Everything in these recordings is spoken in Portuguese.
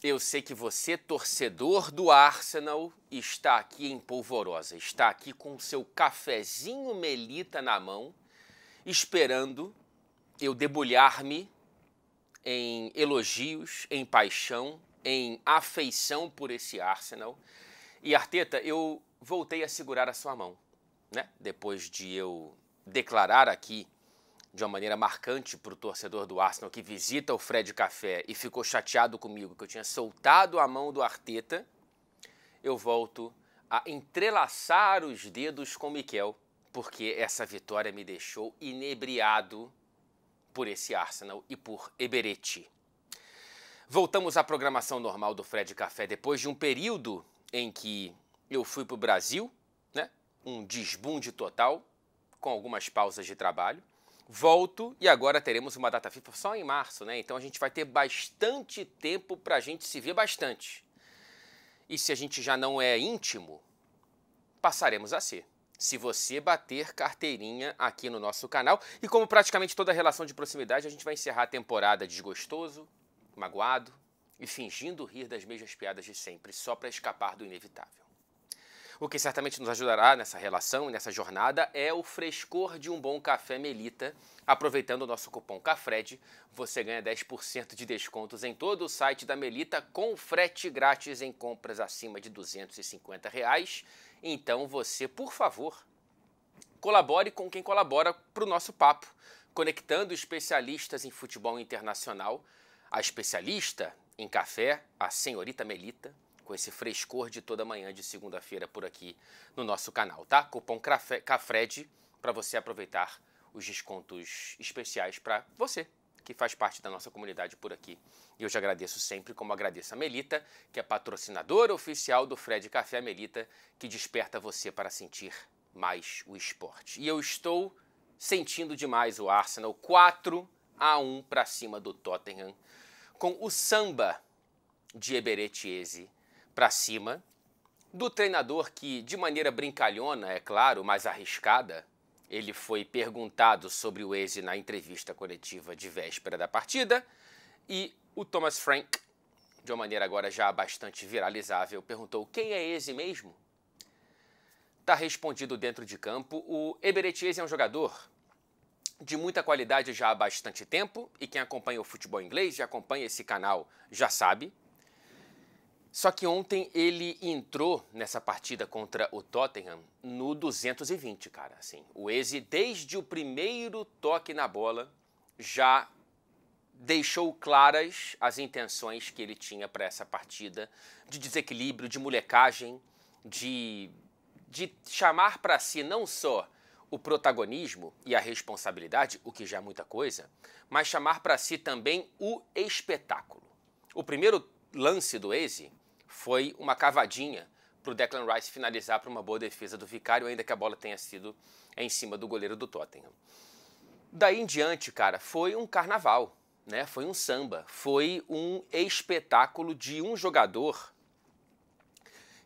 Eu sei que você, torcedor do Arsenal, está aqui em polvorosa, está aqui com seu cafezinho Melita na mão, esperando eu debulhar-me em elogios, em paixão, em afeição por esse Arsenal. E Arteta, eu voltei a segurar a sua mão, né? Depois de eu declarar aqui de uma maneira marcante para o torcedor do Arsenal que visita o Fred Café e ficou chateado comigo que eu tinha soltado a mão do Arteta, eu volto a entrelaçar os dedos com Mikel, porque essa vitória me deixou inebriado por esse Arsenal e por Eberechi. Voltamos à programação normal do Fred Café depois de um período em que eu fui para o Brasil, né? Um desbunde total, com algumas pausas de trabalho. Volto e agora teremos uma data FIFA só em março, né? Então a gente vai ter bastante tempo para a gente se ver bastante. E se a gente já não é íntimo, passaremos a ser. Se você bater carteirinha aqui no nosso canal. E como praticamente toda relação de proximidade, a gente vai encerrar a temporada desgostoso, magoado e fingindo rir das mesmas piadas de sempre, só para escapar do inevitável. O que certamente nos ajudará nessa relação e nessa jornada é o frescor de um bom café Melita. Aproveitando o nosso cupom CAFRED, você ganha 10% de descontos em todo o site da Melita com frete grátis em compras acima de R$ 250. Então você, por favor, colabore com quem colabora para o nosso papo, conectando especialistas em futebol internacional, a especialista em café, a senhorita Melita, com esse frescor de toda manhã de segunda-feira por aqui no nosso canal, tá? Cupom CAFRED para você aproveitar os descontos especiais para você, que faz parte da nossa comunidade por aqui. E eu te agradeço sempre, como agradeço a Melita, que é patrocinadora oficial do Fred Café Melita, que desperta você para sentir mais o esporte. E eu estou sentindo demais o Arsenal, 4-1 para cima do Tottenham, com o samba de Eberechi para cima, do treinador que, de maneira brincalhona, é claro, mas arriscada, ele foi perguntado sobre o Eze na entrevista coletiva de véspera da partida, e o Thomas Frank, de uma maneira agora já bastante viralizável, perguntou: quem é Eze mesmo? Tá respondido dentro de campo. O Eberechi é um jogador de muita qualidade já há bastante tempo, e quem acompanha o futebol inglês e acompanha esse canal já sabe. Só que ontem ele entrou nessa partida contra o Tottenham no 220, cara. Assim, o Eze, desde o primeiro toque na bola, já deixou claras as intenções que ele tinha para essa partida, de desequilíbrio, de molecagem, de chamar para si não só o protagonismo e a responsabilidade, o que já é muita coisa, mas chamar para si também o espetáculo. O primeiro lance do Eze foi uma cavadinha para o Declan Rice finalizar para uma boa defesa do Vicário, ainda que a bola tenha sido em cima do goleiro do Tottenham. Daí em diante, cara, foi um carnaval, né? Foi um samba, foi um espetáculo de um jogador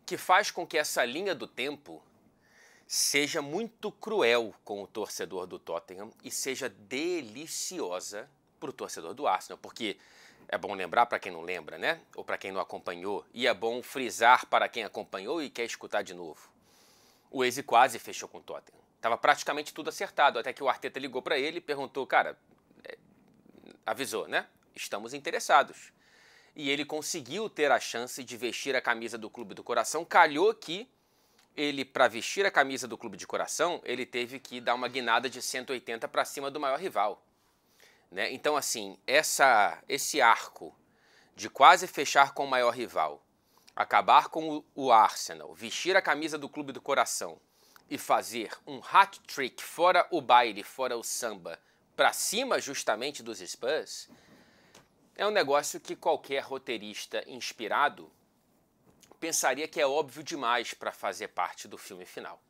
que faz com que essa linha do tempo seja muito cruel com o torcedor do Tottenham e seja deliciosa para o torcedor do Arsenal, porque é bom lembrar para quem não lembra, né? Ou para quem não acompanhou, e é bom frisar para quem acompanhou e quer escutar de novo. O Eze quase fechou com o Tottenham. Tava praticamente tudo acertado, até que o Arteta ligou para ele e perguntou: cara, avisou, né? Estamos interessados. E ele conseguiu ter a chance de vestir a camisa do Clube do Coração. Calhou que ele, para vestir a camisa do Clube de Coração, ele teve que dar uma guinada de 180 para cima do maior rival, né? Então, assim, esse arco de quase fechar com o maior rival, acabar com o Arsenal, vestir a camisa do Clube do Coração e fazer um hat-trick, fora o baile, fora o samba, para cima justamente dos Spurs, é um negócio que qualquer roteirista inspirado pensaria que é óbvio demais para fazer parte do filme final.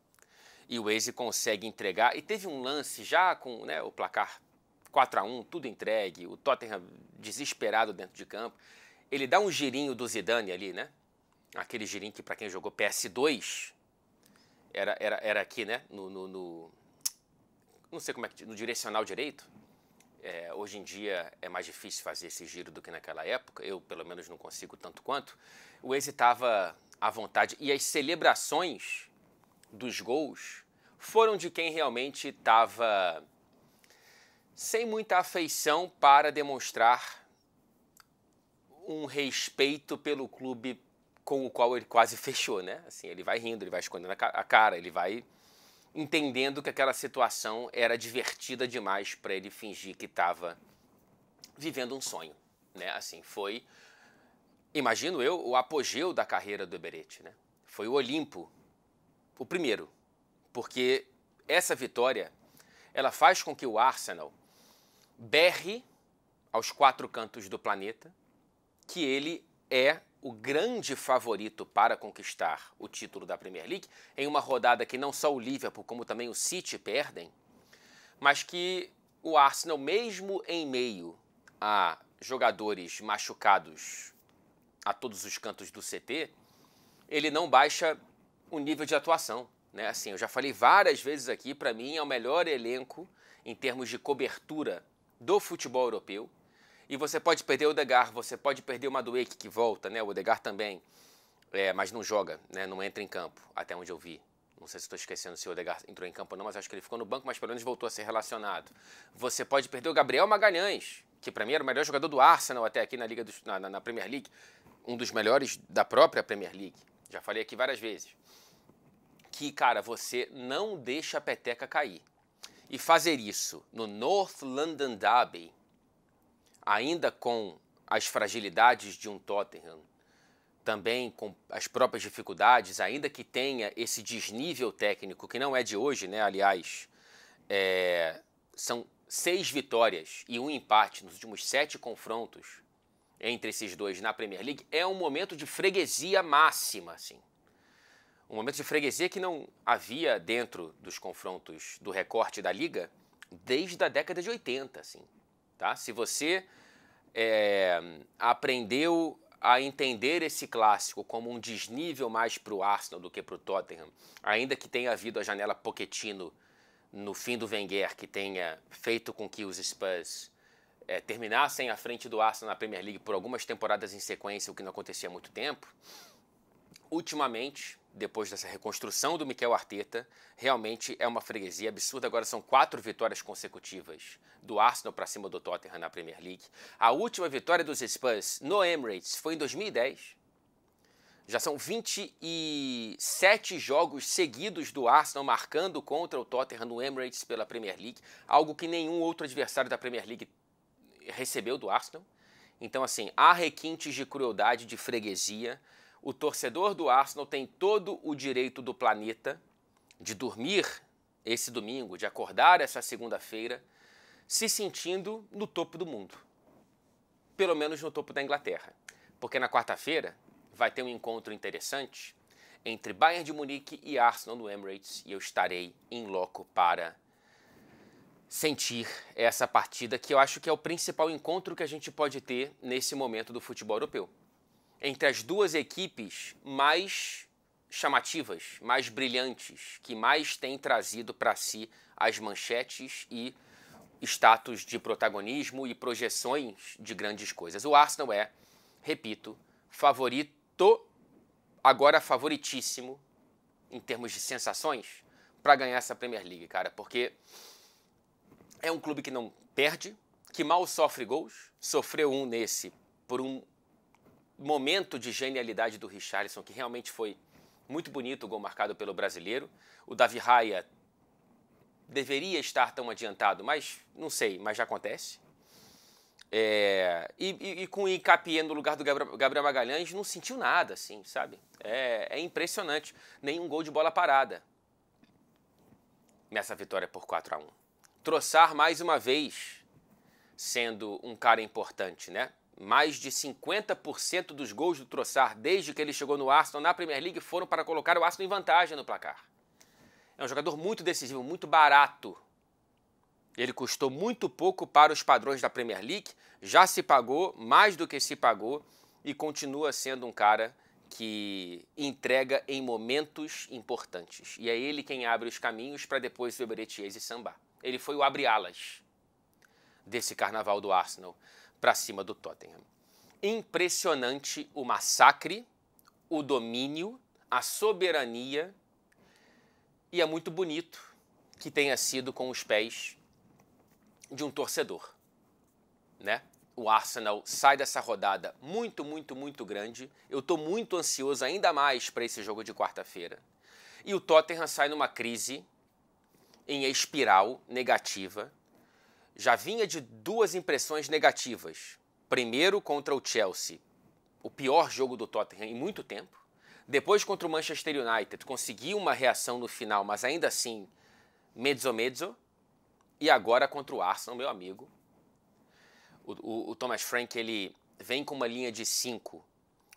E o Eze consegue entregar, e teve um lance já com, né, o placar 4-1, tudo entregue, o Tottenham desesperado dentro de campo. Ele dá um girinho do Zidane ali, né? Aquele girinho que, para quem jogou PS2, era aqui, né? Não sei como é que... No direcional direito. Hoje em dia é mais difícil fazer esse giro do que naquela época, eu pelo menos não consigo tanto quanto. O Eze estava à vontade e as celebrações dos gols foram de quem realmente estava sem muita afeição para demonstrar um respeito pelo clube com o qual ele quase fechou, né? Assim, ele vai rindo, ele vai escondendo a cara, ele vai entendendo que aquela situação era divertida demais para ele fingir que estava vivendo um sonho, né? Assim, foi, imagino eu, o apogeu da carreira do Ebereth, né? Foi o Olimpo, o primeiro, porque essa vitória, ela faz com que o Arsenal berre aos quatro cantos do planeta que ele é o grande favorito para conquistar o título da Premier League, em uma rodada que não só o Liverpool, como também o City perdem, mas que o Arsenal, mesmo em meio a jogadores machucados a todos os cantos do CT, ele não baixa o nível de atuação, né? Assim, eu já falei várias vezes aqui, para mim é o melhor elenco em termos de cobertura do futebol europeu. E você pode perder o Odegaard, você pode perder o Madueke, que volta, né? O Odegaard também, mas não joga, né? Não entra em campo, até onde eu vi. Não sei se estou esquecendo se o Odegaard entrou em campo ou não, mas acho que ele ficou no banco, mas pelo menos voltou a ser relacionado. Você pode perder o Gabriel Magalhães, que para mim era o melhor jogador do Arsenal até aqui na Premier League, um dos melhores da própria Premier League. Já falei aqui várias vezes. Que, cara, você não deixa a peteca cair. E fazer isso no North London Derby, ainda com as fragilidades de um Tottenham, também com as próprias dificuldades, ainda que tenha esse desnível técnico, que não é de hoje, né? Aliás, são 6 vitórias e um empate nos últimos 7 confrontos entre esses dois na Premier League, é um momento de freguesia máxima, assim. Um momento de freguesia que não havia dentro dos confrontos do recorte da Liga desde a década de 80, assim. Tá? Se você aprendeu a entender esse clássico como um desnível mais para o Arsenal do que para o Tottenham, ainda que tenha havido a janela Pochettino no fim do Wenger, que tenha feito com que os Spurs terminassem à frente do Arsenal na Premier League por algumas temporadas em sequência, o que não acontecia há muito tempo, ultimamente, depois dessa reconstrução do Mikel Arteta, realmente é uma freguesia absurda. Agora são 4 vitórias consecutivas do Arsenal para cima do Tottenham na Premier League. A última vitória dos Spurs no Emirates foi em 2010. Já são 27 jogos seguidos do Arsenal marcando contra o Tottenham no Emirates pela Premier League, algo que nenhum outro adversário da Premier League recebeu do Arsenal. Então, assim, há requintes de crueldade, de freguesia. O torcedor do Arsenal tem todo o direito do planeta de dormir esse domingo, de acordar essa segunda-feira, se sentindo no topo do mundo. Pelo menos no topo da Inglaterra. Porque na quarta-feira vai ter um encontro interessante entre Bayern de Munique e Arsenal no Emirates, e eu estarei em loco para sentir essa partida, que eu acho que é o principal encontro que a gente pode ter nesse momento do futebol europeu. Entre as duas equipes mais chamativas, mais brilhantes, que mais têm trazido para si as manchetes e status de protagonismo e projeções de grandes coisas. O Arsenal é, repito, favorito, agora favoritíssimo, em termos de sensações, para ganhar essa Premier League, cara, porque é um clube que não perde, que mal sofre gols, sofreu um nesse por um momento de genialidade do Richarlison, que realmente foi muito bonito o gol marcado pelo brasileiro. O Davi Raya deveria estar tão adiantado, mas não sei, mas já acontece. E com o Hincapié no lugar do Gabriel Magalhães, não sentiu nada, assim, sabe? É impressionante. Nenhum gol de bola parada nessa vitória por 4-1. Trossard, mais uma vez, sendo um cara importante, né? Mais de 50% dos gols do Trossard, desde que ele chegou no Arsenal na Premier League, foram para colocar o Arsenal em vantagem no placar. É um jogador muito decisivo, muito barato. Ele custou muito pouco para os padrões da Premier League, já se pagou mais do que se pagou e continua sendo um cara que entrega em momentos importantes. E é ele quem abre os caminhos para depois o Eberechiese sambar. Ele foi o abre-alas desse carnaval do Arsenal para cima do Tottenham. Impressionante o massacre, o domínio, a soberania, e é muito bonito que tenha sido com os pés de um torcedor, né? O Arsenal sai dessa rodada muito grande. Eu estou muito ansioso ainda mais para esse jogo de quarta-feira. E o Tottenham sai numa crise em espiral negativa. Já vinha de 2 impressões negativas. Primeiro contra o Chelsea, o pior jogo do Tottenham em muito tempo. Depois contra o Manchester United, conseguiu uma reação no final, mas ainda assim, mezzo. E agora contra o Arsenal, meu amigo. O Thomas Frank, ele vem com uma linha de 5,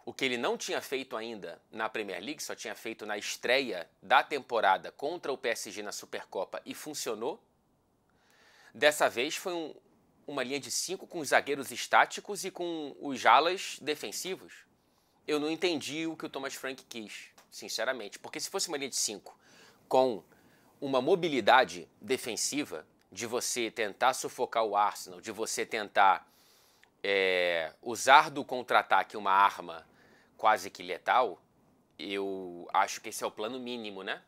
o que ele não tinha feito ainda na Premier League, só tinha feito na estreia da temporada contra o PSG na Supercopa e funcionou. Dessa vez foi uma linha de 5 com os zagueiros estáticos e com os alas defensivos. Eu não entendi o que o Thomas Frank quis, sinceramente, porque se fosse uma linha de 5 com uma mobilidade defensiva, de você tentar sufocar o Arsenal, de você tentar usar do contra-ataque uma arma quase que letal, eu acho que esse é o plano mínimo, né?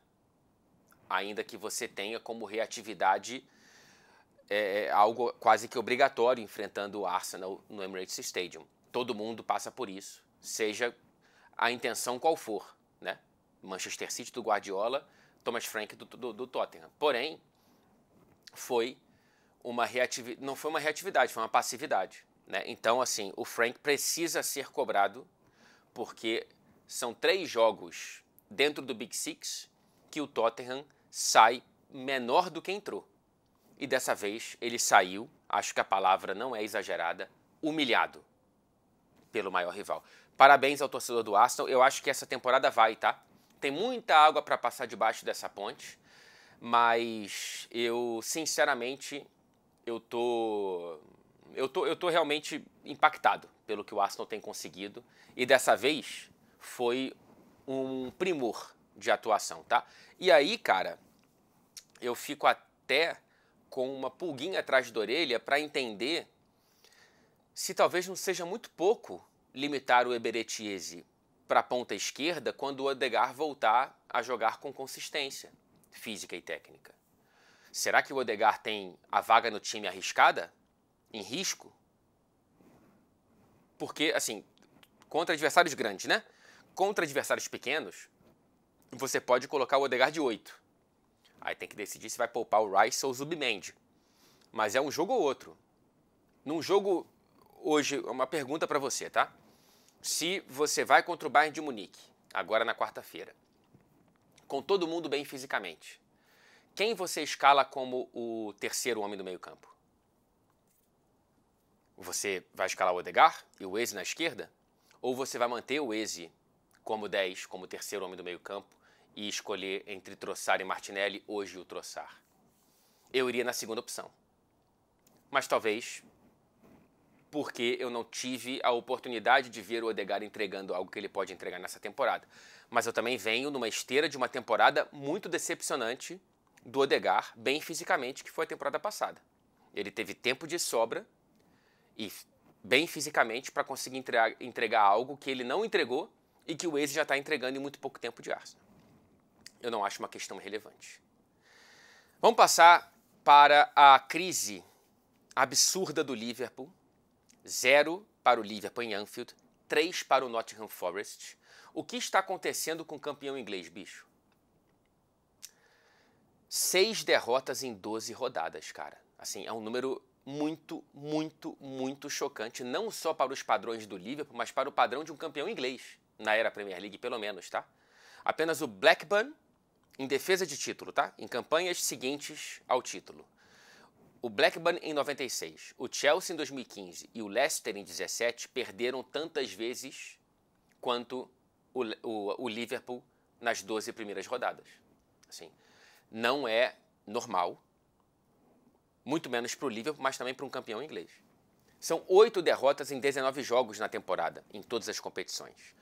Ainda que você tenha como reatividade algo quase que obrigatório enfrentando o Arsenal no Emirates Stadium. Todo mundo passa por isso, seja a intenção qual for, né? Manchester City do Guardiola, Thomas Frank do Tottenham. Porém, não foi uma reatividade, foi uma passividade, né? Então, assim, o Frank precisa ser cobrado porque são 3 jogos dentro do Big Six que o Tottenham sai menor do que entrou. E dessa vez ele saiu, acho que a palavra não é exagerada, humilhado pelo maior rival. Parabéns ao torcedor do Arsenal, eu acho que essa temporada vai, tá? Tem muita água para passar debaixo dessa ponte. Mas eu, sinceramente, eu tô realmente impactado pelo que o Arsenal tem conseguido. E dessa vez foi um primor de atuação, tá? E aí, cara, eu fico até com uma pulguinha atrás da orelha para entender se talvez não seja muito pouco limitar o Eberechi Eze para a ponta esquerda quando o Odegaard voltar a jogar com consistência física e técnica. Será que o Odegaard tem a vaga no time arriscada? Em risco? Porque, assim, contra adversários grandes, né? Contra adversários pequenos, você pode colocar o Odegaard de 8. Aí tem que decidir se vai poupar o Rice ou o Zubimendi. Mas é um jogo ou outro. Num jogo, hoje, uma pergunta para você, tá? Se você vai contra o Bayern de Munique, agora na quarta-feira, com todo mundo bem fisicamente, quem você escala como o terceiro homem do meio-campo? Você vai escalar o Odegaard e o Eze na esquerda? Ou você vai manter o Eze como 10, como terceiro homem do meio-campo e escolher entre Trossard e Martinelli, hoje o Trossard? Eu iria na segunda opção. Mas talvez porque eu não tive a oportunidade de ver o Odegaard entregando algo que ele pode entregar nessa temporada. Mas eu também venho numa esteira de uma temporada muito decepcionante do Odegaard, bem fisicamente, que foi a temporada passada. Ele teve tempo de sobra e bem fisicamente para conseguir entregar algo que ele não entregou e que o Eze já está entregando em muito pouco tempo de Arsenal. Eu não acho uma questão relevante. Vamos passar para a crise absurda do Liverpool. 0 para o Liverpool em Anfield, 3 para o Nottingham Forest. O que está acontecendo com o campeão inglês, bicho? 6 derrotas em 12 rodadas, cara. Assim, é um número muito chocante, não só para os padrões do Liverpool, mas para o padrão de um campeão inglês, na era Premier League, pelo menos, tá? Apenas o Blackburn, em defesa de título, tá? Em campanhas seguintes ao título. O Blackburn em 96, o Chelsea em 2015 e o Leicester em 17 perderam tantas vezes quanto o Liverpool nas 12 primeiras rodadas. Assim, não é normal, muito menos para o Liverpool, mas também para um campeão inglês. São 8 derrotas em 19 jogos na temporada, em todas as competições.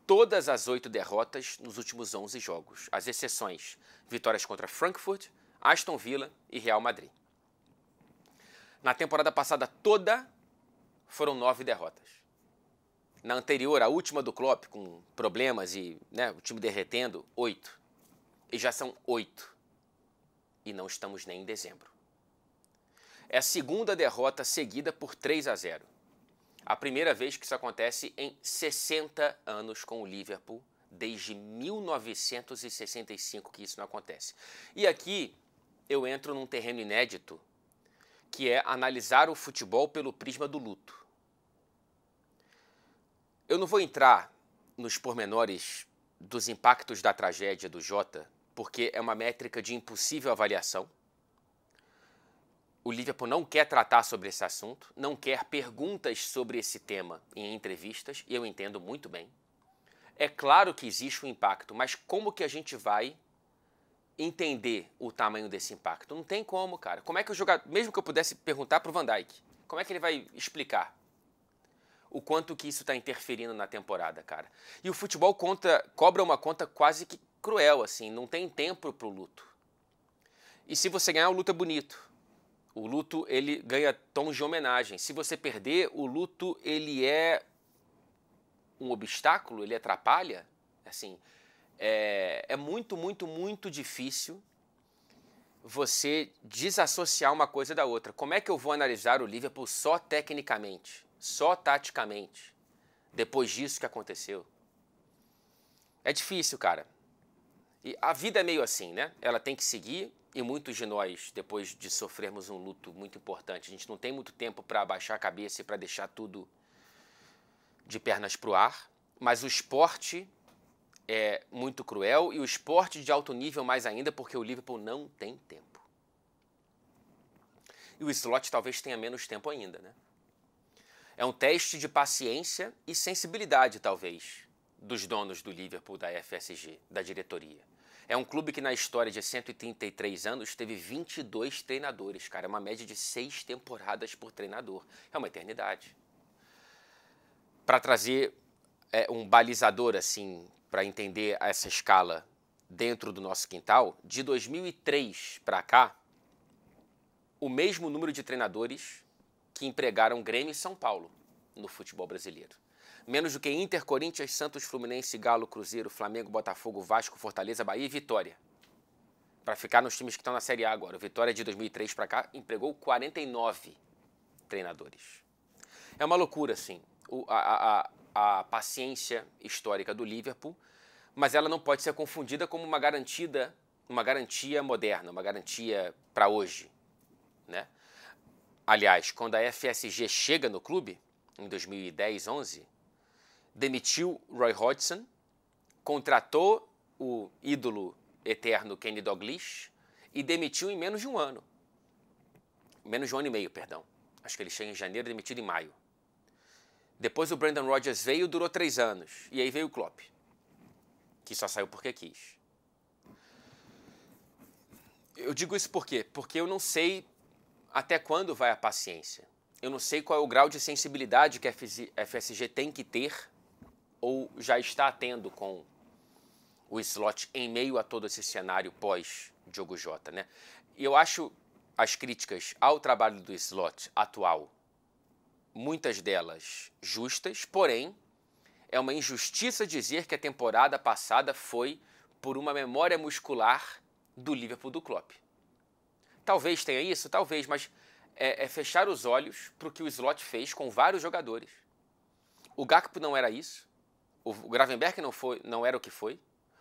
Todas as 8 derrotas nos últimos 11 jogos. As exceções, vitórias contra Frankfurt, Aston Villa e Real Madrid. Na temporada passada toda, foram 9 derrotas. Na anterior, a última do Klopp, com problemas e o time derretendo, 8. E já são 8. E não estamos nem em dezembro. É a segunda derrota seguida por 3-0. A primeira vez que isso acontece em 60 anos com o Liverpool, desde 1965 que isso não acontece. E aqui eu entro num terreno inédito, que é analisar o futebol pelo prisma do luto. Eu não vou entrar nos pormenores dos impactos da tragédia do Jota, porque é uma métrica de impossível avaliação. O Liverpool não quer tratar sobre esse assunto, não quer perguntas sobre esse tema em entrevistas, e eu entendo muito bem. É claro que existe um impacto, mas como que a gente vai entender o tamanho desse impacto? Não tem como, cara. Como é que o jogador, mesmo que eu pudesse perguntar para o Van Dijk, como é que ele vai explicar o quanto que isso está interferindo na temporada, cara? E o futebol cobra uma conta quase que cruel, assim, não tem tempo para o luto. E se você ganhar, o luto é bonito. O luto, ele ganha tons de homenagem. Se você perder, o luto, ele é um obstáculo, ele atrapalha. Assim, é muito, muito, muito difícil você desassociar uma coisa da outra. Como é que eu vou analisar o Liverpool só tecnicamente, só taticamente, depois disso que aconteceu? É difícil, cara. E a vida é meio assim, né? Ela tem que seguir. E muitos de nós, depois de sofrermos um luto muito importante, a gente não tem muito tempo para abaixar a cabeça e para deixar tudo de pernas para o ar. Mas o esporte é muito cruel e o esporte de alto nível mais ainda, porque o Liverpool não tem tempo. E o Slot talvez tenha menos tempo ainda, né? É um teste de paciência e sensibilidade, talvez, dos donos do Liverpool, da FSG, da diretoria. É um clube que na história de 133 anos teve 22 treinadores, cara. É uma média de 6 temporadas por treinador. É uma eternidade. Para trazer um balizador, assim, para entender essa escala dentro do nosso quintal, de 2003 para cá, o mesmo número de treinadores que empregaram Grêmio e São Paulo no futebol brasileiro. Menos do que Inter, Corinthians, Santos, Fluminense, Galo, Cruzeiro, Flamengo, Botafogo, Vasco, Fortaleza, Bahia e Vitória. Para ficar nos times que estão na Série A agora. O Vitória de 2003 para cá empregou 49 treinadores. É uma loucura, assim, a paciência histórica do Liverpool, mas ela não pode ser confundida como uma garantia moderna, uma garantia para hoje, né? Aliás, quando a FSG chega no clube, em 2010, 11, demitiu Roy Hodgson, contratou o ídolo eterno Kenny Dalglish e demitiu em menos de um ano. Menos de um ano e meio, perdão. Acho que ele chega em janeiro e demitido em maio. Depois o Brendan Rodgers veio, durou 3 anos. E aí veio o Klopp, que só saiu porque quis. Eu digo isso por quê? Porque eu não sei até quando vai a paciência. Eu não sei qual é o grau de sensibilidade que a FSG tem que ter ou já está tendo com o Slot em meio a todo esse cenário pós-Diogo Jota, né? E eu acho as críticas ao trabalho do Slot atual, muitas delas justas, porém, é uma injustiça dizer que a temporada passada foi por uma memória muscular do Liverpool do Klopp. Talvez tenha isso, talvez, mas é fechar os olhos para o que o Slot fez com vários jogadores. O Gakpo não era isso, o Gravenberch não era o que foi,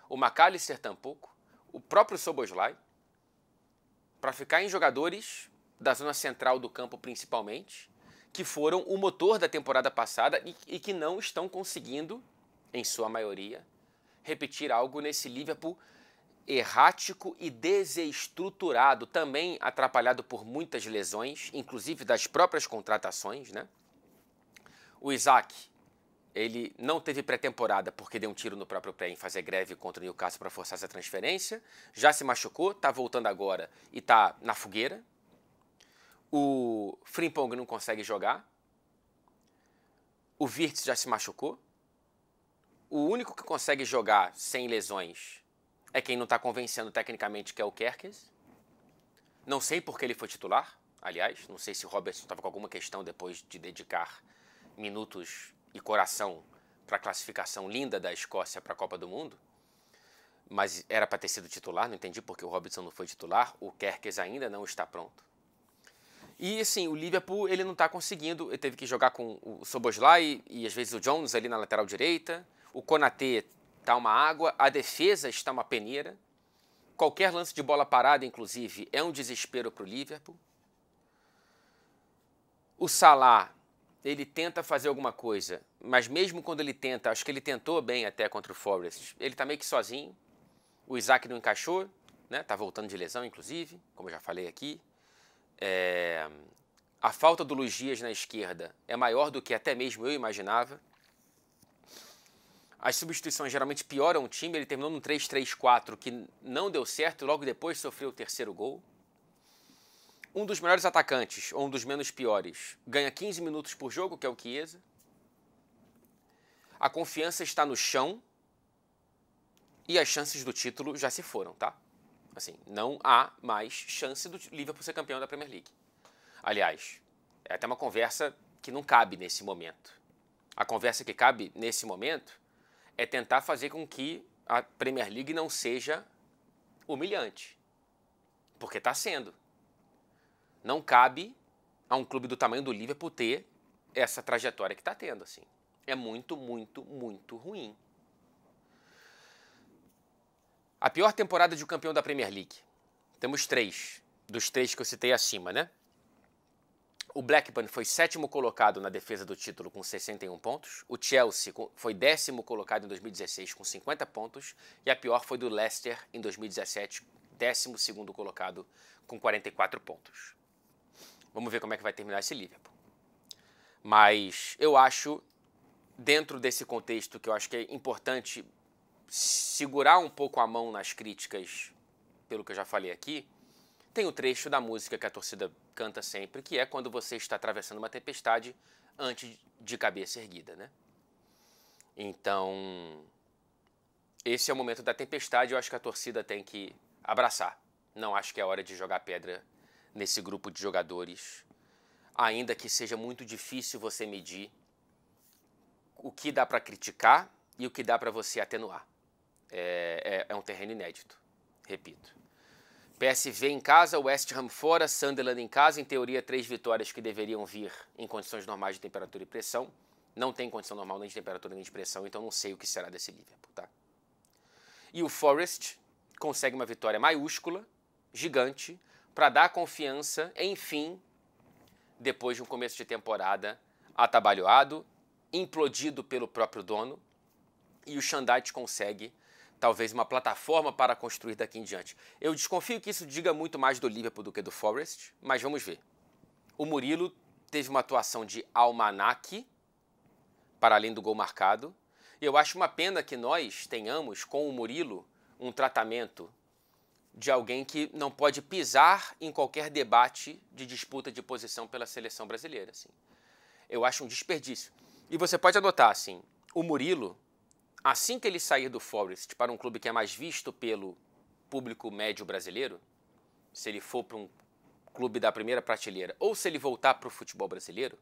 o McAllister tampouco, o próprio Szoboszlai, para ficar em jogadores da zona central do campo principalmente, que foram o motor da temporada passada e que não estão conseguindo, em sua maioria, repetir algo nesse Liverpool errático e desestruturado, também atrapalhado por muitas lesões, inclusive das próprias contratações, né? O Isaac, ele não teve pré-temporada porque deu um tiro no próprio pé em fazer greve contra o Newcastle para forçar essa transferência, já se machucou, está voltando agora e está na fogueira. O Frimpong não consegue jogar. O Wirtz já se machucou. O único que consegue jogar sem lesões é quem não está convencendo tecnicamente, que é o Kerkez. Não sei por que ele foi titular. aliás. Não sei se o Robertson estava com alguma questão depois de dedicar minutos e coração para a classificação linda da Escócia para a Copa do Mundo. Mas era para ter sido titular, não entendi porque o Robertson não foi titular. O Kerkez ainda não está pronto. E assim, o Liverpool ele não está conseguindo, ele teve que jogar com o Szoboszlai e às vezes o Jones ali na lateral direita. O Konaté está uma água, a defesa está uma peneira. Qualquer lance de bola parada, inclusive, é um desespero para o Liverpool. O Salah, ele tenta fazer alguma coisa, mas mesmo quando ele tenta, acho que ele tentou bem até contra o Forest, ele está meio que sozinho. O Isaac não encaixou, né? Tá voltando de lesão, inclusive, como eu já falei aqui. A falta do Luiz Dias na esquerda é maior do que até mesmo eu imaginava. As substituições geralmente pioram o time. Ele terminou num 3-3-4 que não deu certo e logo depois sofreu o terceiro gol. Um dos melhores atacantes, ou um dos menos piores, ganha 15 minutos por jogo, que é o Chiesa. A confiança está no chão. E as chances do título já se foram, tá? Assim, não há mais chance do Liverpool ser campeão da Premier League. Aliás, é até uma conversa que não cabe nesse momento. A conversa que cabe nesse momento é tentar fazer com que a Premier League não seja humilhante. Porque está sendo. Não cabe a um clube do tamanho do Liverpool ter essa trajetória que está tendo, assim. É muito, muito, muito ruim. A pior temporada de um campeão da Premier League. Temos 3, dos 3 que eu citei acima, né? O Blackburn foi 7º colocado na defesa do título com 61 pontos. O Chelsea foi 10º colocado em 2016 com 50 pontos. E a pior foi do Leicester em 2017, 12º colocado com 44 pontos. Vamos ver como é que vai terminar esse Liverpool. Mas eu acho, dentro desse contexto, que eu acho que é importante segurar um pouco a mão nas críticas, pelo que eu já falei aqui, tem o trecho da música que a torcida canta sempre, que é quando você está atravessando uma tempestade antes de cabeça erguida, né? Então, esse é o momento da tempestade, eu acho que a torcida tem que abraçar. Não acho que é hora de jogar pedra nesse grupo de jogadores, ainda que seja muito difícil você medir o que dá para criticar e o que dá para você atenuar. É um terreno inédito, repito. PSV em casa, West Ham fora, Sunderland em casa. Em teoria, 3 vitórias que deveriam vir em condições normais de temperatura e pressão. Não tem condição normal nem de temperatura nem de pressão, então não sei o que será desse Liverpool, tá? E o Forest consegue uma vitória maiúscula, gigante, para dar confiança, enfim, depois de um começo de temporada atabalhoado, implodido pelo próprio dono, e o Shandite consegue talvez uma plataforma para construir daqui em diante. Eu desconfio que isso diga muito mais do Liverpool do que do Forest, mas vamos ver. O Murilo teve uma atuação de almanaque, para além do gol marcado, e eu acho uma pena que nós tenhamos com o Murilo um tratamento de alguém que não pode pisar em qualquer debate de disputa de posição pela seleção brasileira. Assim. Eu acho um desperdício. E você pode anotar, assim, o Murilo, assim que ele sair do Forest para um clube que é mais visto pelo público médio brasileiro, se ele for para um clube da primeira prateleira, ou se ele voltar para o futebol brasileiro,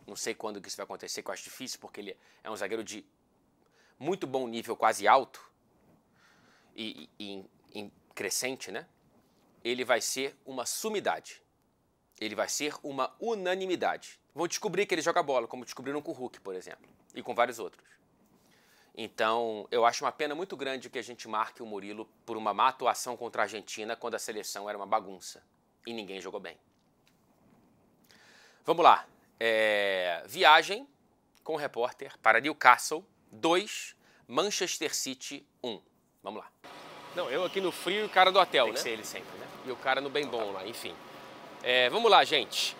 não sei quando que isso vai acontecer, que eu acho difícil, porque ele é um zagueiro de muito bom nível, quase alto, e em crescente, né? Ele vai ser uma sumidade. Ele vai ser uma unanimidade. Vão descobrir que ele joga bola, como descobriram com o Hulk, por exemplo, e com vários outros. Então, eu acho uma pena muito grande que a gente marque o Murilo por uma má atuação contra a Argentina quando a seleção era uma bagunça e ninguém jogou bem. Vamos lá. Viagem com o repórter para Newcastle 2, Manchester City 1. Vamos lá. Não, eu aqui no frio e o cara do hotel, né? Tem que ser ele sempre, né? E o cara no bem bom lá, enfim. Vamos lá, gente.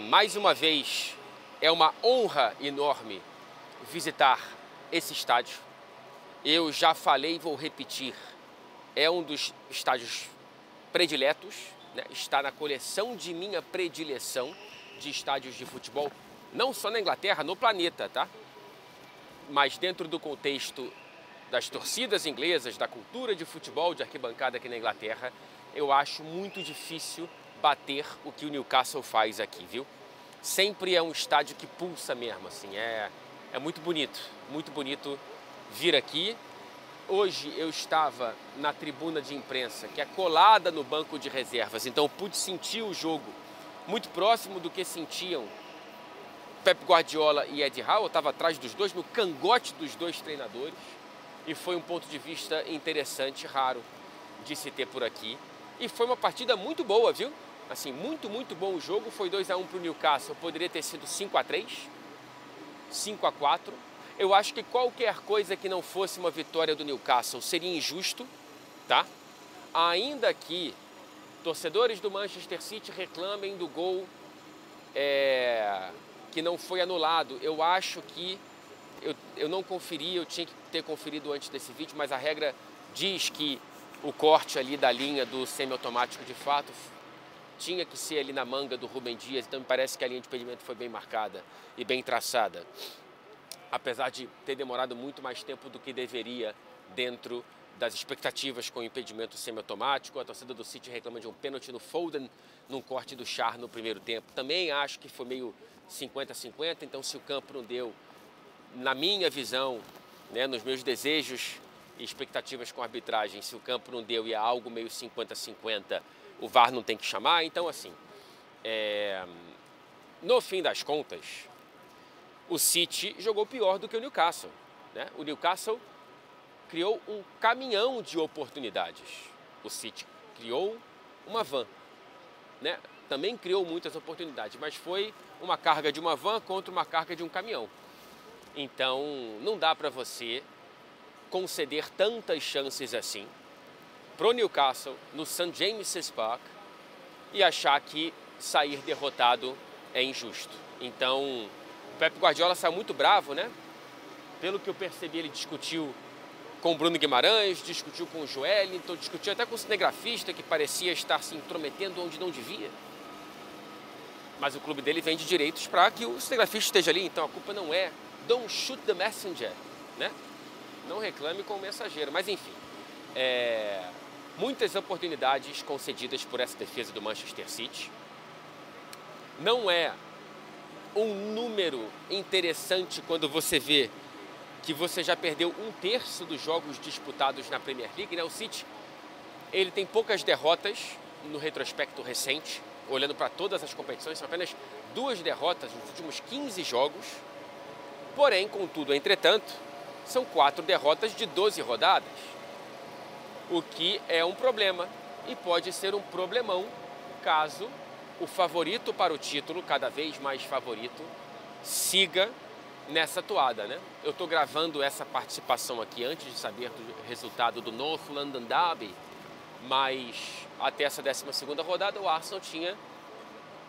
Mais uma vez, é uma honra enorme visitar esse estádio. Eu já falei e vou repetir. É um dos estádios prediletos, né? Está na coleção de minha predileção de estádios de futebol, não só na Inglaterra, no planeta, tá? Mas dentro do contexto das torcidas inglesas, da cultura de futebol de arquibancada aqui na Inglaterra, eu acho muito difícil bater o que o Newcastle faz aqui, viu? Sempre é um estádio que pulsa mesmo, assim, é muito bonito vir aqui. Hoje eu estava na tribuna de imprensa, que é colada no banco de reservas, então eu pude sentir o jogo muito próximo do que sentiam Pep Guardiola e Eddie Howe. Eu estava atrás dos dois, no cangote dos dois treinadores, e foi um ponto de vista interessante, raro de se ter por aqui. E foi uma partida muito boa, viu? Assim, muito bom o jogo. Foi 2-1 para o Newcastle, poderia ter sido 5-3, 5-4. Eu acho que qualquer coisa que não fosse uma vitória do Newcastle seria injusto, tá? Ainda que torcedores do Manchester City reclamem do gol que não foi anulado. Eu acho que eu não conferi, eu tinha que ter conferido antes desse vídeo, mas a regra diz que o corte ali da linha do semiautomático de fato tinha que ser ali na manga do Rúben Dias, então me parece que a linha de impedimento foi bem marcada e bem traçada, apesar de ter demorado muito mais tempo do que deveria dentro das expectativas com o impedimento semiautomático. A torcida do City reclama de um pênalti no Foden, num corte do Schär no primeiro tempo. Também acho que foi meio 50-50, então se o campo não deu, na minha visão, né, nos meus desejos e expectativas com a arbitragem, se o campo não deu e é algo meio 50-50, o VAR não tem que chamar. Então, assim, no fim das contas, o City jogou pior do que o Newcastle, né? O Newcastle criou um caminhão de oportunidades. O City criou uma van, né? Também criou muitas oportunidades, mas foi uma carga de uma van contra uma carga de um caminhão. Então, não dá para você conceder tantas chances assim pro Newcastle no St. James's Park e achar que sair derrotado é injusto. Então, o Pep Guardiola saiu muito bravo, né? Pelo que eu percebi, ele discutiu com o Bruno Guimarães, discutiu com o Joelinton, discutiu até com o cinegrafista, que parecia estar se intrometendo onde não devia. Mas o clube dele vende direitos para que o cinegrafista esteja ali, então a culpa não é don't shoot the messenger, né? Não reclame com o mensageiro, mas enfim, muitas oportunidades concedidas por essa defesa do Manchester City. Não é um número interessante quando você vê que você já perdeu 1/3 dos jogos disputados na Premier League, né? O City, ele tem poucas derrotas no retrospecto recente, olhando para todas as competições, são apenas 2 derrotas nos últimos 15 jogos. Porém, contudo, entretanto, são 4 derrotas de 12 rodadas, o que é um problema e pode ser um problemão caso o favorito para o título, cada vez mais favorito, siga nessa toada, né? Eu estou gravando essa participação aqui antes de saber do resultado do North London Derby, mas até essa 12ª rodada o Arsenal tinha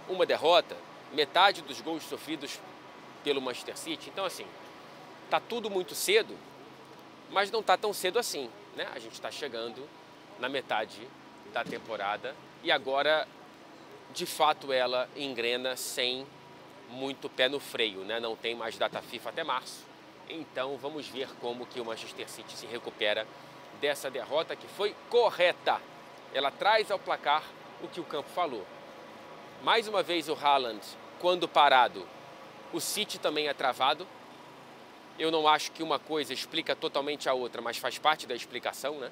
uma derrota, metade dos gols sofridos pelo Manchester City. Então, assim, tá tudo muito cedo, mas não tá tão cedo assim, né? A gente está chegando na metade da temporada e agora, de fato, ela engrena sem muito pé no freio, né? Não tem mais data FIFA até março. Então, vamos ver como que o Manchester City se recupera dessa derrota que foi correta. Ela traz ao placar o que o campo falou. Mais uma vez o Haaland, quando parado, o City também é travado. Eu não acho que uma coisa explica totalmente a outra, mas faz parte da explicação, né?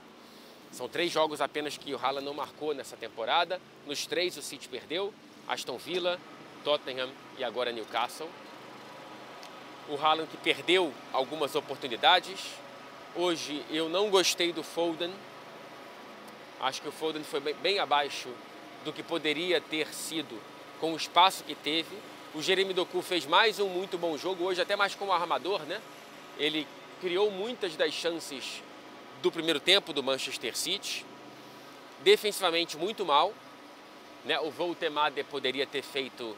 São 3 jogos apenas que o Haaland não marcou nessa temporada. Nos 3 o City perdeu, Aston Villa, Tottenham e agora Newcastle. O Haaland que perdeu algumas oportunidades. Hoje eu não gostei do Foden. Acho que o Foden foi bem abaixo do que poderia ter sido com o espaço que teve. O Jeremy Doku fez mais um muito bom jogo, hoje até mais como armador, né? Ele criou muitas das chances do primeiro tempo do Manchester City. Defensivamente muito mal, né? O Woltemade poderia ter feito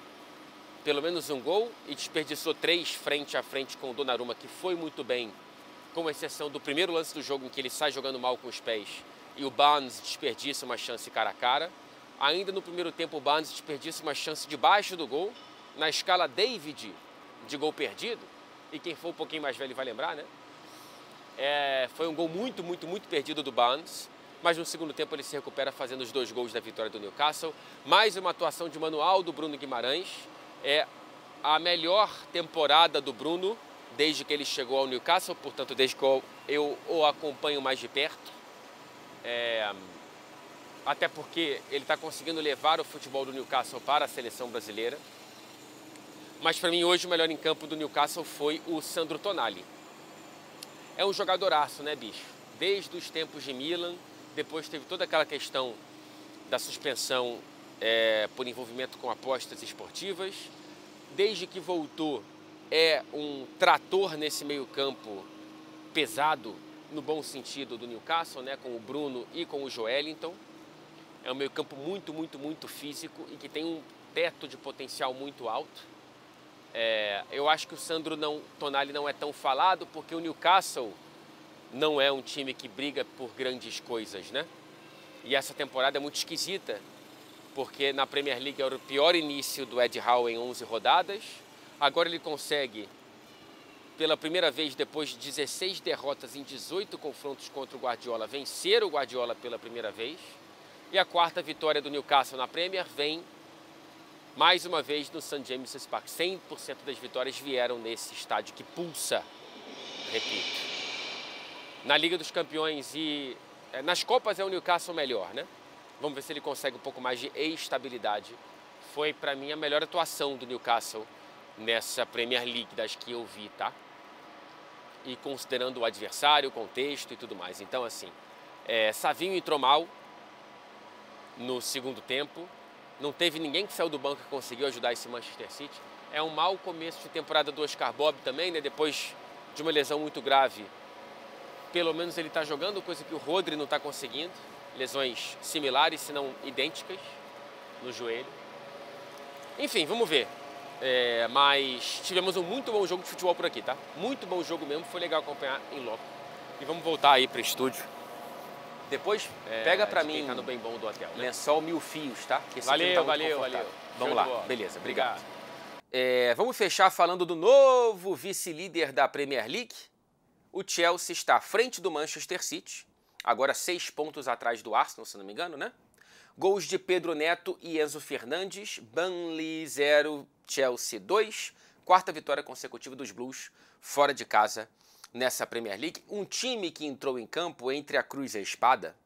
pelo menos um gol e desperdiçou 3 frente a frente com o Donnarumma, que foi muito bem, com exceção do primeiro lance do jogo em que ele sai jogando mal com os pés e o Barnes desperdiça uma chance cara a cara. Ainda no primeiro tempo o Barnes desperdiça uma chance debaixo do gol, na escala David de gol perdido, e quem for um pouquinho mais velho vai lembrar, né? Foi um gol muito perdido do Barnes. mas no segundo tempo ele se recupera fazendo os 2 gols da vitória do Newcastle. Mais uma atuação de manual do Bruno Guimarães. É a melhor temporada do Bruno desde que ele chegou ao Newcastle, portanto, desde que eu o acompanho mais de perto. Até porque ele está conseguindo levar o futebol do Newcastle para a seleção brasileira. Mas para mim hoje o melhor em campo do Newcastle foi o Sandro Tonali. É um jogadoraço, né, bicho? Desde os tempos de Milan, depois teve toda aquela questão da suspensão por envolvimento com apostas esportivas. Desde que voltou, é um trator nesse meio-campo pesado, no bom sentido do Newcastle, né, com o Bruno e com o Joelinton. É um meio-campo muito, muito, muito físico e que tem um teto de potencial muito alto. Eu acho que o Sandro Tonali não é tão falado porque o Newcastle não é um time que briga por grandes coisas, né? E essa temporada é muito esquisita, porque na Premier League era o pior início do Ed Howe em 11 rodadas. Agora ele consegue, pela primeira vez depois de 16 derrotas em 18 confrontos contra o Guardiola, vencer o Guardiola pela primeira vez. E a 4ª vitória do Newcastle na Premier vem mais uma vez no St. James's Park. 100% das vitórias vieram nesse estádio que pulsa, repito. Na Liga dos Campeões e nas Copas é o Newcastle melhor, né? Vamos ver se ele consegue um pouco mais de estabilidade. Foi, para mim, a melhor atuação do Newcastle nessa Premier League das que eu vi, tá? E considerando o adversário, o contexto e tudo mais. Então, assim, Savinho entrou mal no segundo tempo. Não teve ninguém que saiu do banco que conseguiu ajudar esse Manchester City. É um mau começo de temporada do Oscar Bob também, né? Depois de uma lesão muito grave, pelo menos ele está jogando, coisa que o Rodri não está conseguindo. Lesões similares, se não idênticas, no joelho. Enfim, vamos ver. Mas tivemos um muito bom jogo de futebol por aqui, tá? Muito bom jogo mesmo, foi legal acompanhar em loco. E vamos voltar aí para o estúdio. Depois pega pra mim no bem bom do hotel, né? Lençol 1000 fios, tá? Valeu. Vamos lá, beleza, obrigado. Vamos fechar falando do novo vice-líder da Premier League. O Chelsea está à frente do Manchester City, agora 6 pontos atrás do Arsenal, se não me engano, né? Gols de Pedro Neto e Enzo Fernandes, Burnley 0, Chelsea 2, 4ª vitória consecutiva dos Blues fora de casa nessa Premier League. Um time que entrou em campo entre a cruz e a espada,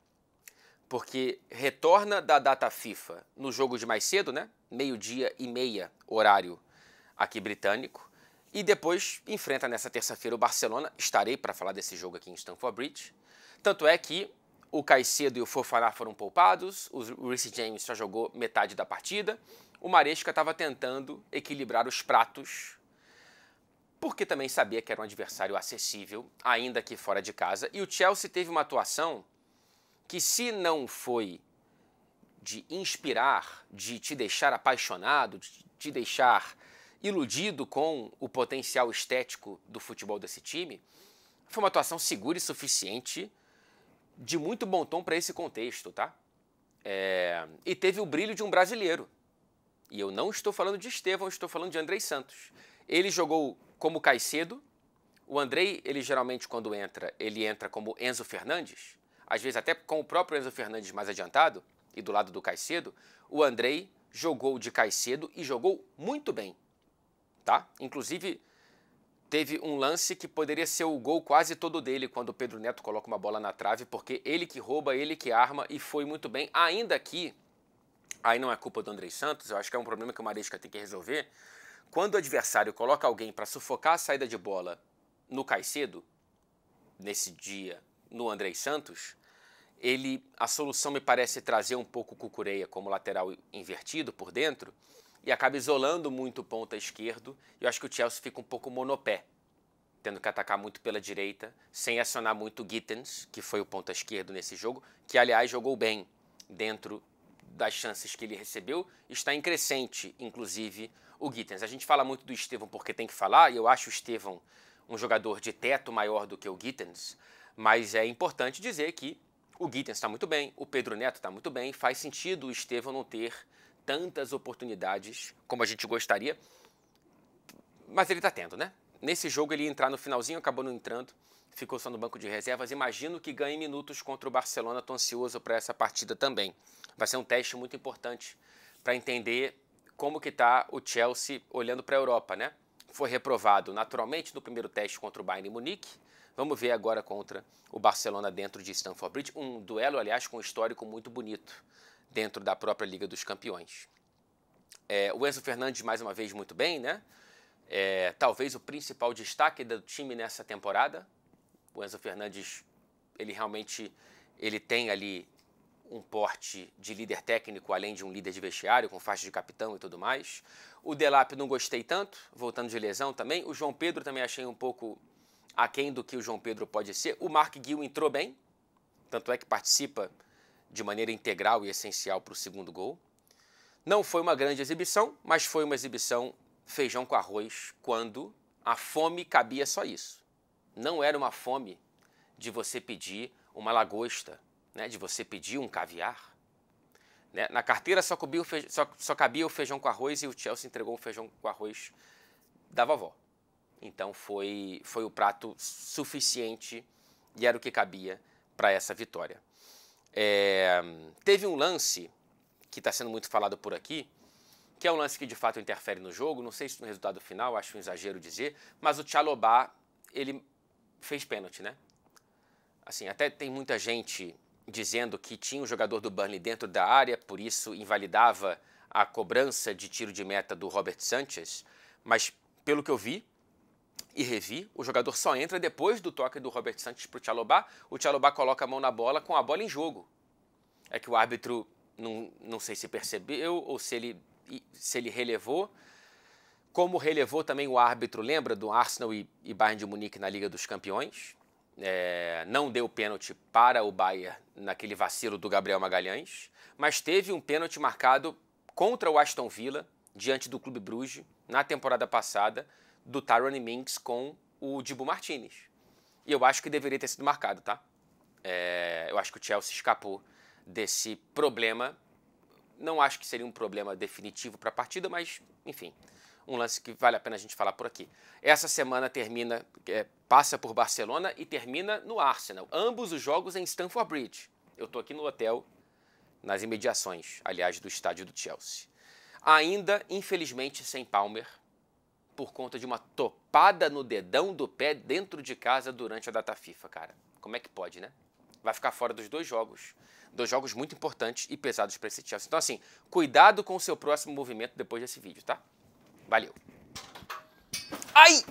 porque retorna da data FIFA no jogo de mais cedo, né? 12h30, horário aqui britânico, e depois enfrenta nessa terça-feira o Barcelona. Estarei para falar desse jogo aqui em Stamford Bridge. Tanto é que o Caicedo e o Fofana foram poupados, o Reece James só jogou metade da partida, o Maresca estava tentando equilibrar os pratos, porque também sabia que era um adversário acessível, ainda que fora de casa. E o Chelsea teve uma atuação que, se não foi de inspirar, de te deixar apaixonado, de te deixar iludido com o potencial estético do futebol desse time, foi uma atuação segura e suficiente, de muito bom tom para esse contexto, tá? E teve o brilho de um brasileiro. E eu não estou falando de Estevão, estou falando de Andrei Santos. Ele jogou como Caicedo. O Andrei, ele geralmente quando entra, ele entra como Enzo Fernandes. Às vezes até com o próprio Enzo Fernandes mais adiantado e do lado do Caicedo. O Andrei jogou de Caicedo e jogou muito bem, tá? Inclusive teve um lance que poderia ser o gol quase todo dele quando o Pedro Neto coloca uma bola na trave, porque ele que rouba, ele que arma e foi muito bem. Ainda que, aí não é culpa do Andrei Santos, eu acho que é um problema que o Maresca tem que resolver. Quando o adversário coloca alguém para sufocar a saída de bola no Caicedo, nesse dia no Andrei Santos, a solução me parece trazer um pouco o Cucurella como lateral invertido por dentro e acaba isolando muito o ponta esquerdo. Eu acho que o Chelsea fica um pouco monopé, tendo que atacar muito pela direita, sem acionar muito o Gittens, que foi o ponta esquerdo nesse jogo, que aliás jogou bem dentro das chances que ele recebeu. Está em crescente, inclusive, o Gittens. A gente fala muito do Estevão porque tem que falar, e eu acho o Estevão um jogador de teto maior do que o Gittens, mas é importante dizer que o Gittens está muito bem, o Pedro Neto está muito bem, faz sentido o Estevão não ter tantas oportunidades como a gente gostaria, mas ele está tendo, né? Nesse jogo ele ia entrar no finalzinho, acabou não entrando, ficou só no banco de reservas. Imagino que ganhe minutos contra o Barcelona. Estou ansioso para essa partida também. Vai ser um teste muito importante para entender como que está o Chelsea olhando para a Europa, né? Foi reprovado naturalmente no primeiro teste contra o Bayern de Munique. Vamos ver agora contra o Barcelona dentro de Stamford Bridge. Um duelo, aliás, com um histórico muito bonito dentro da própria Liga dos Campeões. O Enzo Fernandes, mais uma vez, muito bem, né? Talvez o principal destaque do time nessa temporada. O Enzo Fernandes, ele tem ali um porte de líder técnico, além de um líder de vestiário, com faixa de capitão e tudo mais. O Delap não gostei tanto, voltando de lesão também. O João Pedro também achei um pouco aquém do que o João Pedro pode ser. O Mark Guiu entrou bem, tanto é que participa de maneira integral e essencial para o segundo gol. Não foi uma grande exibição, mas foi uma exibição feijão com arroz, quando a fome cabia só isso. Não era uma fome de você pedir uma lagosta, né, de você pedir um caviar. Né? Na carteira só cabia o feijão com arroz e o Chelsea entregou o feijão com arroz da vovó. Então foi o prato suficiente e era o que cabia para essa vitória. Teve um lance que está sendo muito falado por aqui, que é um lance que de fato interfere no jogo, não sei se no resultado final, acho um exagero dizer, mas o Chalobah, ele fez pênalti, né? Assim, até tem muita gente dizendo que tinha um jogador do Burnley dentro da área, por isso invalidava a cobrança de tiro de meta do Robert Sanchez, mas pelo que eu vi e revi, o jogador só entra depois do toque do Robert Sanchez para o Chalobah. O Chalobah coloca a mão na bola com a bola em jogo. É que o árbitro, não sei se percebeu ou se ele relevou, como relevou também o árbitro, lembra do Arsenal e Bayern de Munique na Liga dos Campeões? Não deu pênalti para o Bayern naquele vacilo do Gabriel Magalhães, mas teve um pênalti marcado contra o Aston Villa, diante do Clube Bruges, na temporada passada, do Tyrone Mings com o Dibu Martinez. E eu acho que deveria ter sido marcado, tá? Eu acho que o Chelsea escapou desse problema. Não acho que seria um problema definitivo para a partida, mas, enfim, um lance que vale a pena a gente falar por aqui. Essa semana passa por Barcelona e termina no Arsenal. Ambos os jogos em Stamford Bridge. Eu estou aqui no hotel, nas imediações, aliás, do estádio do Chelsea. Ainda, infelizmente, sem Palmer, por conta de uma topada no dedão do pé dentro de casa durante a data FIFA, cara. Como é que pode, né? Vai ficar fora dos dois jogos muito importantes e pesados para esse Chelsea. Então, assim, cuidado com o seu próximo movimento depois desse vídeo, tá? Valeu! Ai!